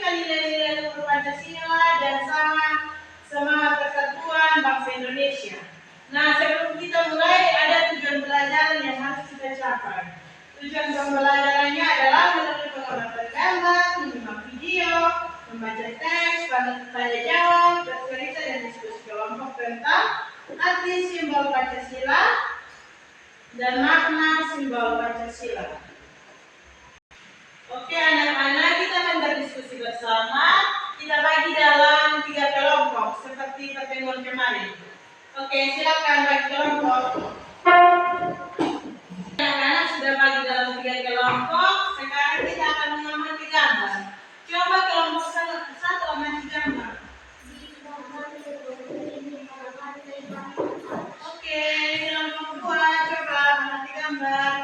mewujudkan nilai-nilai luhur Pancasila dan semangat persatuan bangsa Indonesia. Nah, sebelum kita mulai, ada tujuan pelajaran yang harus kita capai. Tujuan pembelajarannya adalah melalui pengamatan gambar, menyimak video, membaca teks, tanya jawab, bercerita dan diskusi kelompok tentang arti simbol Pancasila dan makna simbol Pancasila. Oke anak-anak, kita akan berdiskusi bersama. Kita bagi dalam 3 kelompok seperti pertemuan kemarin. Oke, silakan bagi kelompok. Anak-anak sudah bagi dalam 3 kelompok. Sekarang kita akan mengamati gambar. Coba kelompok 1 amati gambar. Oke, kelompok 2 coba amati gambar.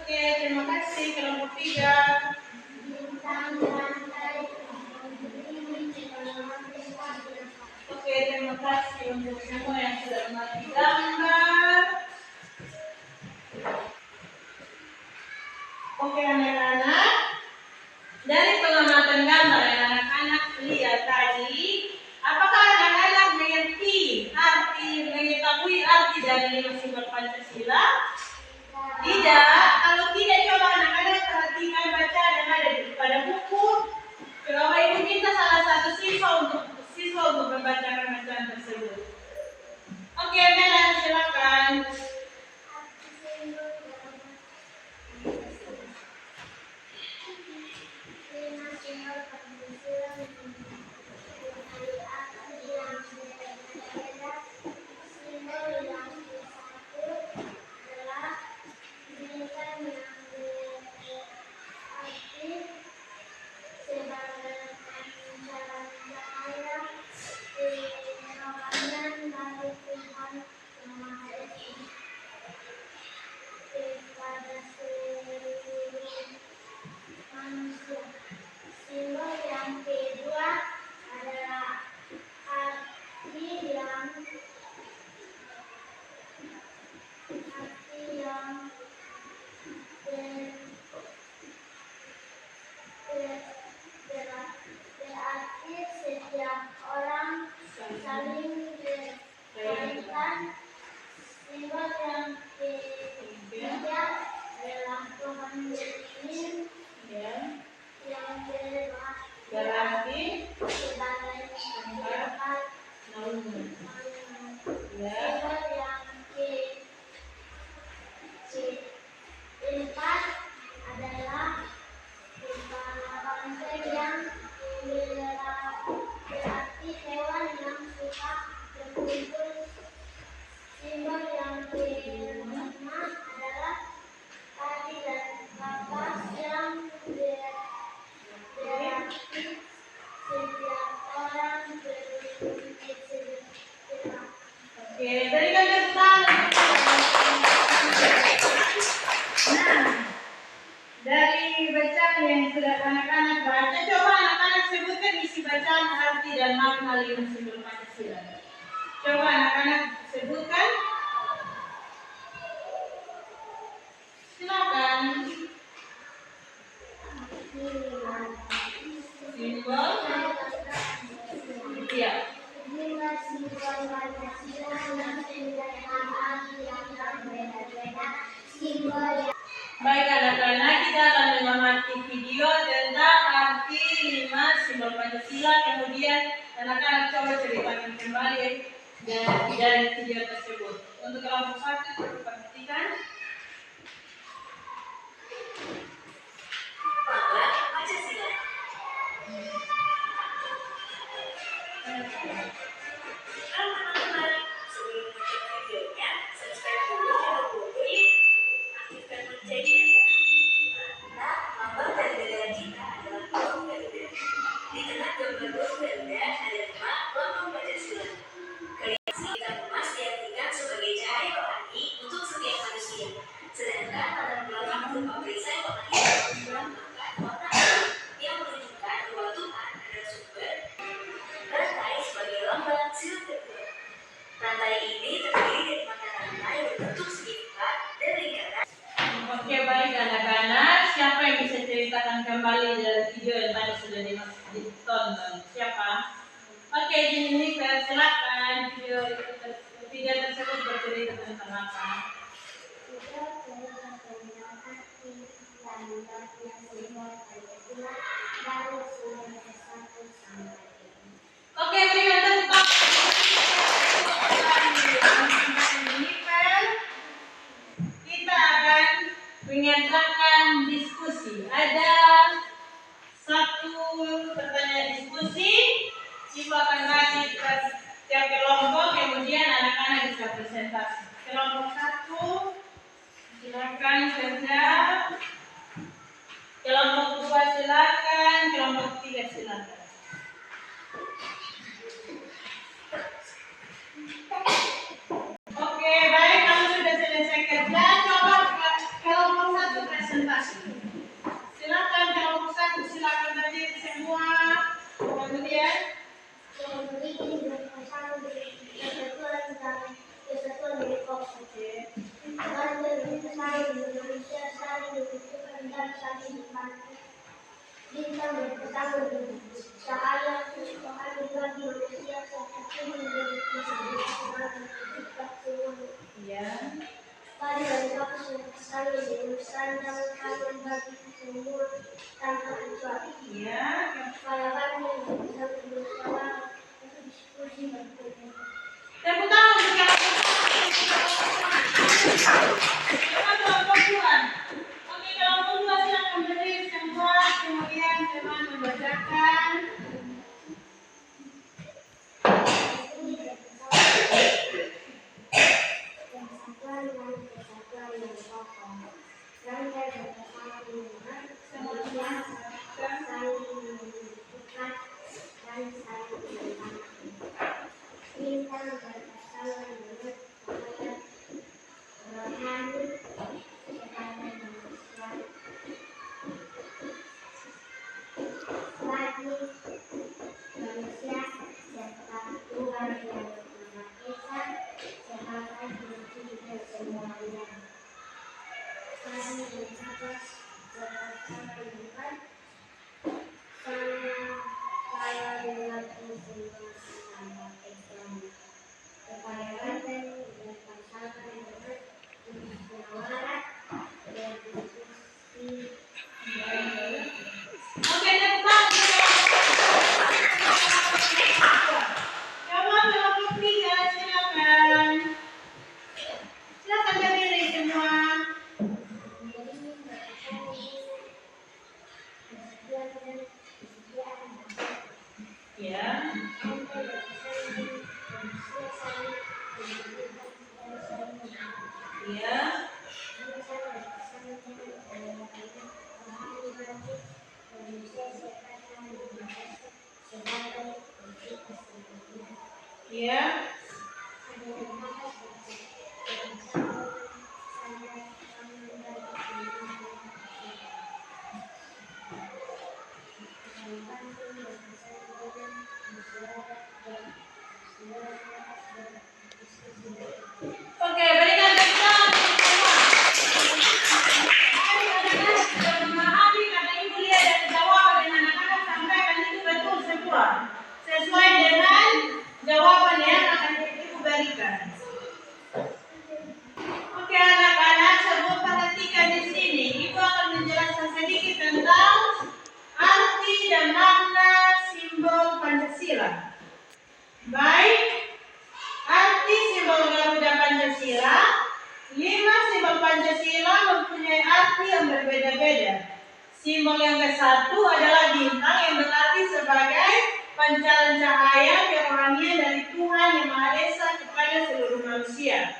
Oke, terima kasih. Kelompok 3. Oke, terima kasih untuk semua yang sudah mengamati gambar. Oke anak-anak, dari pengamatan gambar yang anak-anak lihat tadi, apakah anak-anak mengetahui arti dari 5 simbol Pancasila? Tidak. Kalau tidak, coba anak-anak perhatikan bacaan yang ada pada buku. Coba ibu minta salah satu siswa untuk membacakan bacaan tersebut. Oke, Melan, silakan. Berikan tepuk tangan. Nah, dari bacaan yang sudah anak-anak baca, coba anak-anak sebutkan isi bacaan, arti dan makna 5 simbol Pancasila. Coba anak-anak sebutkan. Silakan. Simbol. Iya. Baik anak-anak, kita akan mengamati video tentang arti 5 simbol Pancasila. Kemudian anak-anak coba ceritakan kembali dari video tersebut. Untuk kelompok 1, perhatikan. Pancasila. Teman-teman, sebelum menonton videonya, subscribe dulu channel Bobo yuk. Aktifkan loncengnya. Karena lambang dari negara kita adalah lambang Garuda. Di tengah gambar lambang Garuda ada 5 lambang Pancasila. Kalian kita emas diartikan sebagai cahaya rohani untuk setiap manusia. Sedangkan latar belakang berupa perisai warna hitam melambangkan warna air yang menunjukkan bahwa Tuhan adalah sumber. Rantai sebagai lambang silih kedua. Rantai ini terdiri dari 4 rantai berbentuk segitiga kembali dari video yang tadi sudah ditonton. Siapa? Oke, Jennifer, silakan video tersebut bercerita tentang apa? Oke, berikan tepuk Jennifer. Kita akan mengerjakan diskusi. Ada satu pertanyaan diskusi. Ibu akan kasih ke setiap kelompok, kemudian anak-anak bisa presentasi. Kelompok 1, silakan kerja. Kelompok 2 silakan, kelompok 3 silakan. Oke, baik, kalau sudah selesai kerja, coba kelompok 1 presentasi. Silakan kelompok 1, silakan berdiri semua. Kemudian Bintang berpesona cahaya Tuhan bagi manusia satu ya. Pada dari aku sekali bersandang tangan bagi semua tanpa kecuali. Ya. Pada kami yang bisa bermusyawarah untuk diskusi berikutnya. Tepuk tangan sekarang. Kelompok 2. Oke, kelompok 2 silakan berdiri semua, kemudian teman membacakan. Ya. Oke, berikan tepuk tangan semua. Adik-adik sudah memahami kata ibu lihat dari jawaban yang anak-anak sampaikan itu betul semua. Sesuai dengan jawaban yang akan ibu berikan. Oke anak-anak, semua perhatikan di sini. Ibu akan menjelaskan sedikit tentang arti dan makna simbol Pancasila. Baik, arti simbol Garuda Pancasila. 5 simbol Pancasila mempunyai arti yang berbeda-beda. Simbol yang ke-1 adalah bintang yang berarti sebagai pancaran cahaya kerohanian dari Tuhan Yang Maha Esa kepada seluruh manusia.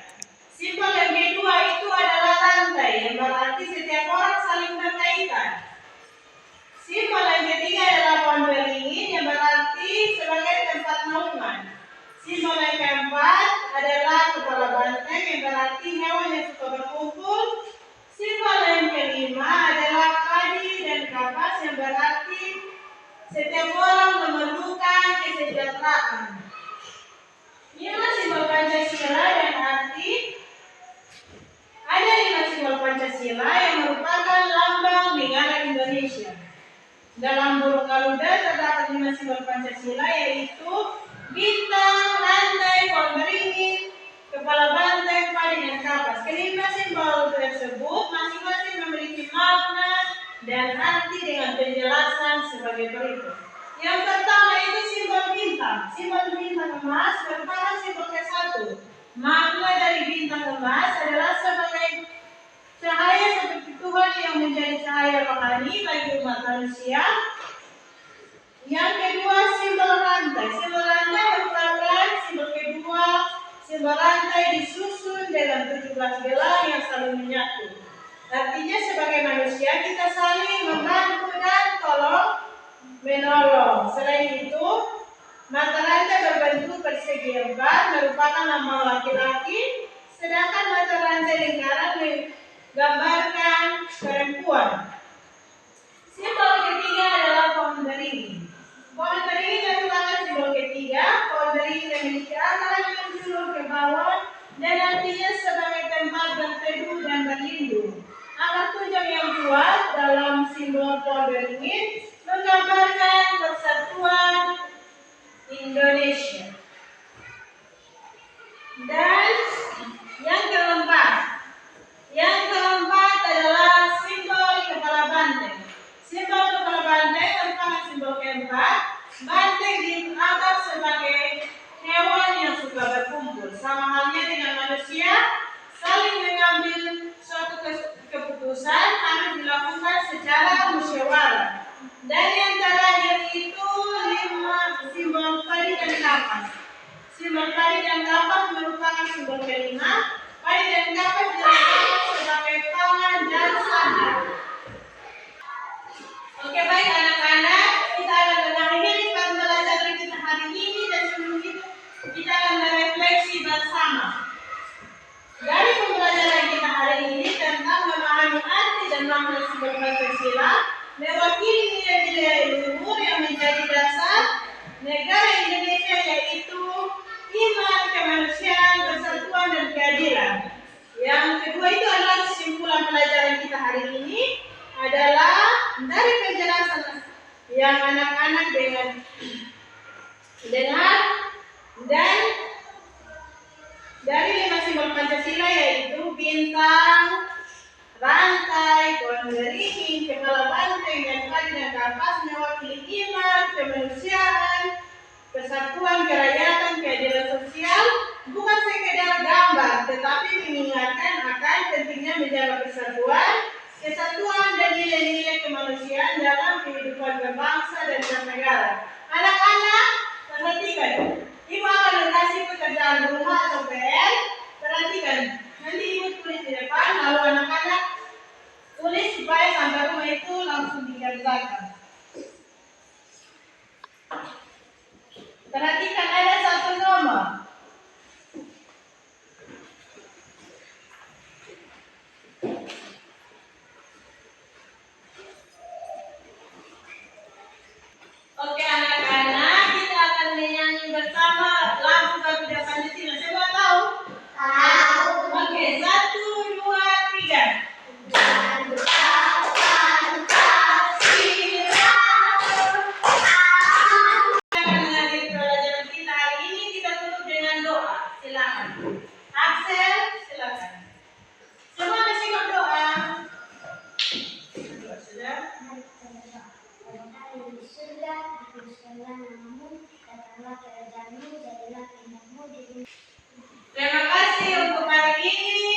Simbol yang kedua itu adalah rantai yang berarti setiap orang saling berkaitan. Simbol yang ketiga adalah pohon beringin yang berarti sebagai tempat naungan. Simbol yang keempat adalah kepala banteng yang berarti hewan yang suka berkumpul. Simbol yang kelima adalah padi dan kapas yang berarti setiap orang memerlukan kesejahteraan. Inilah simbol Pancasila dan arti. Ada 5 simbol Pancasila yang merupakan lambang negara Indonesia. simbol Pancasila, yaitu bintang, rantai, pohon beringin, kepala banteng, padi, dan kapas. Kelima simbol tersebut masing-masing memiliki makna dan arti dengan penjelasan sebagai berikut. Yang pertama itu simbol bintang. Simbol bintang emas merupakan simbol ke-1. Makna dari bintang emas adalah sebagai cahaya seperti Tuhan yang menjadi cahaya rohani bagi umat manusia. Yang kedua, simbol rantai. Simbol rantai merupakan simbol kedua. Simbol rantai disusun dengan 17 gelang yang saling menyatu. Artinya sebagai manusia kita saling membantu dan tolong menolong. Selain itu, mata rantai berbentuk persegi 4 merupakan lambang laki-laki, sedangkan mata rantai lingkaran menggambarkan perempuan. Simbol ketiga adalah pohon beringin. Pohon beringin merupakan simbol ketiga. Pohon beringin memiliki akar yang menjulur ke bawah dan artinya sebagai tempat berteduh dan berlindung. Akar tunjang yang kuat dalam simbol pohon beringin menggambarkan persatuan Indonesia. Dan yang keempat adalah simbol kepala banteng. Simbol kepala banteng merupakan simbol keempat. Banteng dianggap sebagai hewan yang suka berkumpul. Sama halnya dengan manusia, saling mengambil suatu keputusan harus dilakukan secara musyawarah. Dan yang terakhir itu 5 simbol padi dan kapas. Simbol padi dan kapas merupakan simbol kelima. Padi dan kapas dilakukan sebagai pangan dan sandang. Oke, baik anak-anak, kita akan mengakhiri pembelajaran kita hari ini dan sebelum itu kita akan merefleksi bersama. Dari pembelajaran kita hari ini tentang memahami arti dan makna simbol Pancasila mewakili nilai-nilai luhur yang menjadi dasar negara Indonesia, yaitu iman, kemanusiaan, persatuan, dan keadilan. Yang kedua itu adalah kesimpulan pelajaran kita hari ini adalah dari penjelasan yang anak-anak dengar dan dari 5 simbol Pancasila, yaitu bintang, rantai, pohon beringin, kepala banteng, dan padi dan kapas mewakili iman, kemanusiaan, persatuan, kerakyatan, keadilan sosial, bukan sekedar gambar, tetapi mengingatkan akan pentingnya menjaga persatuan, kesatuan, dan nilai-nilai kemanusiaan dalam kehidupan berbangsa dan bernegara. Anak-anak, perhatikan. Ibu akan kasih pekerjaan rumah atau PR. Perhatikan. Nanti ibu tulis di depan, lalu anak-anak tulis supaya sampai rumah itu langsung dikerjakan. Perhatikan, ada satu nomor. Oke anak-anak, kita akan menyanyi bersama lagu Garuda Pancasila. Semua tahu? Tahu. Oke, 1, 2, 3. Axel, silakan. Semua bersikap doa. Sudah. Di surga, dikuduskanlah namamu, datanglah kerajaanmu, jadilah kehendakmu di bumi. Terima kasih untuk hari ini.